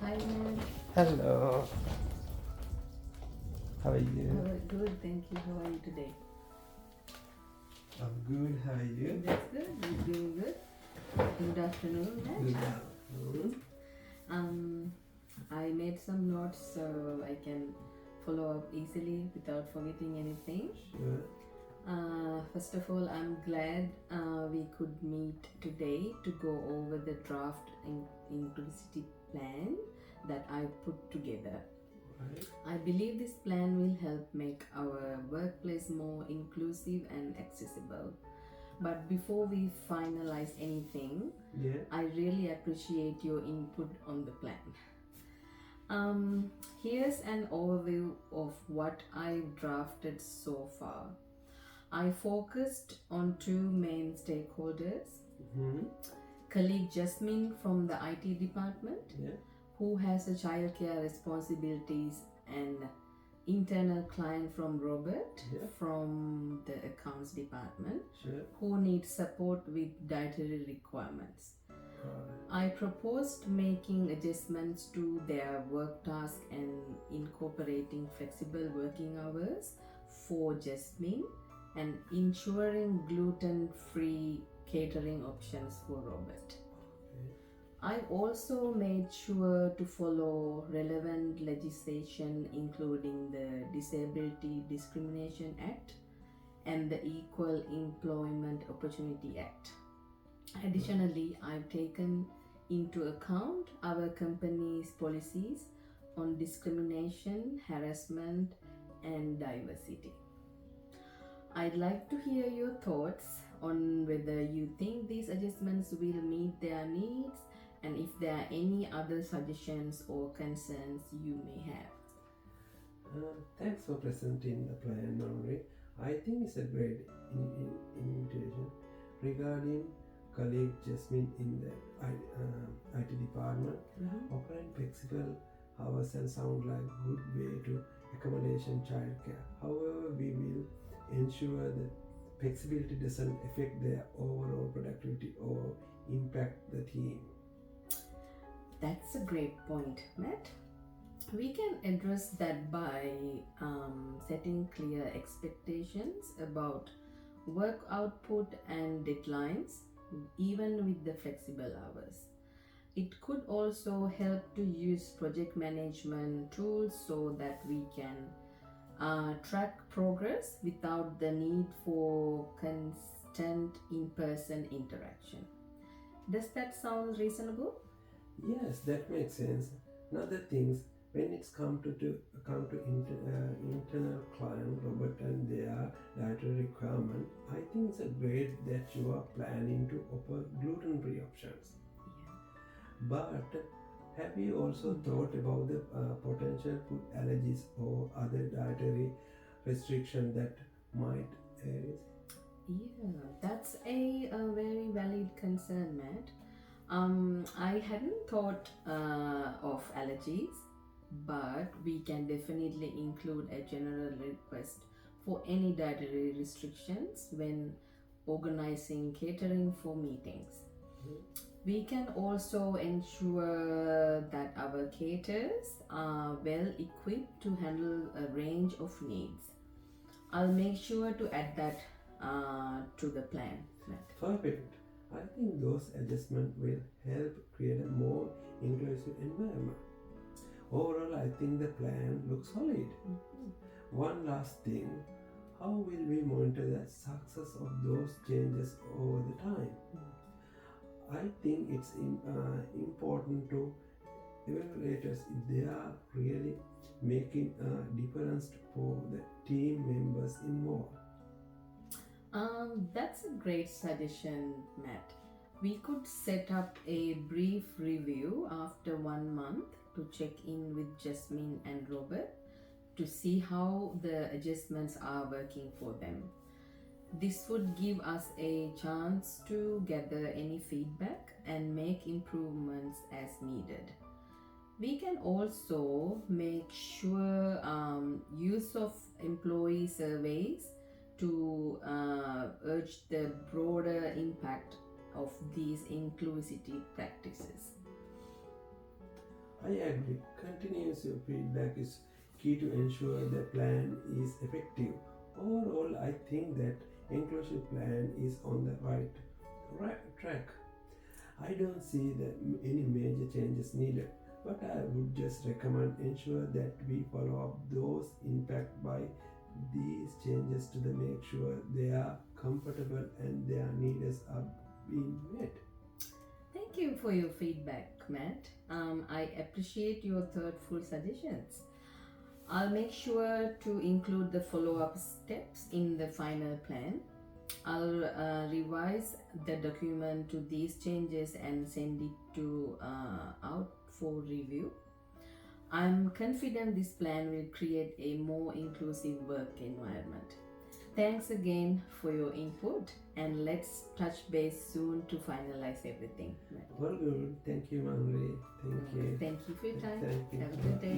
Hi, ma'am. Hello, how are you? Good, thank you. How are you today? I'm good, how are you? That's good. You're doing good. Good afternoon, Good ma'am. afternoon. I made some notes so I can follow up easily without forgetting anything. Sure. First of all, I'm glad we could meet today to go over the draft inclusivity plan that I put together. Right. I believe this plan will help make our workplace more inclusive and accessible. But before we finalize anything, Yeah. I really appreciate your input on the plan. Here's an overview of what I've drafted so far. I focused on two main stakeholders, Mm-hmm. colleague Jasmine from the IT department, Yeah. who has a childcare responsibilities, and internal client from Robert Yeah. from the accounts department, Sure. who needs support with dietary requirements. Right. I proposed making adjustments to their work task and incorporating flexible working hours for Jasmine and ensuring gluten-free catering options for Robert. Okay. I also made sure to follow relevant legislation, including the Disability Discrimination Act and the Equal Employment Opportunity Act. Additionally, I've taken into account our company's policies on discrimination, harassment, and diversity. I'd like to hear your thoughts on whether you think these adjustments will meet their needs and if there are any other suggestions or concerns you may have. Thanks for presenting the plan, Manuri. I think it's a great invitation regarding colleague Jasmine in the IT department. Offering flexible hours and sound like good way to accommodation childcare. However, we will ensure that flexibility doesn't affect their overall productivity or impact the team. That's a great point, Matt. We can address that by setting clear expectations about work output and deadlines, even with the flexible hours. It could also help to use project management tools so that we can track progress without the need for constant in person interaction. Does that sound reasonable? Yes, that makes sense. Another things when it's come to internal client Robert and their dietary requirement, I think it's a great that you are planning to offer gluten-free options. But have you also thought about the potential food allergies or other dietary restriction that might arise? Yeah, that's a very valid concern, Matt. I hadn't thought of allergies, but we can definitely include a general request for any dietary restrictions when organizing catering for meetings. We can also ensure that our caterers are well equipped to handle a range of needs. I'll make sure to add that to the plan, Matt. Perfect. I think those adjustments will help create a more inclusive environment. Overall, I think the plan looks solid. One last thing, how will we monitor the success of those changes over the time? I think it's important to evaluators if they are really making a difference for the team members involved. That's a great suggestion, Matt. We could set up a brief review after 1 month to check in with Jasmine and Robert to see how the adjustments are working for them. This would give us a chance to gather any feedback and make improvements as needed. We can also make sure use of employee surveys to urge the broader impact of these inclusivity practices. I agree. Continuous feedback is key to ensure the plan is effective. Overall, I think that inclusive plan is on the right track. I don't see any major changes needed, but I would just recommend ensure that we follow up those impacted by these changes to make sure they are comfortable and their needs are being met. Thank you for your feedback, Matt. I appreciate your thoughtful suggestions. I'll make sure to include the follow up steps in the final plan. I'll revise the document to these changes and send it to out for review. I'm confident this plan will create a more inclusive work environment. Thanks again for your input, and let's touch base soon to finalize everything. Well, good. Thank you, Manuri. Thank you. Thank you for your time. Thank you. Have a good day.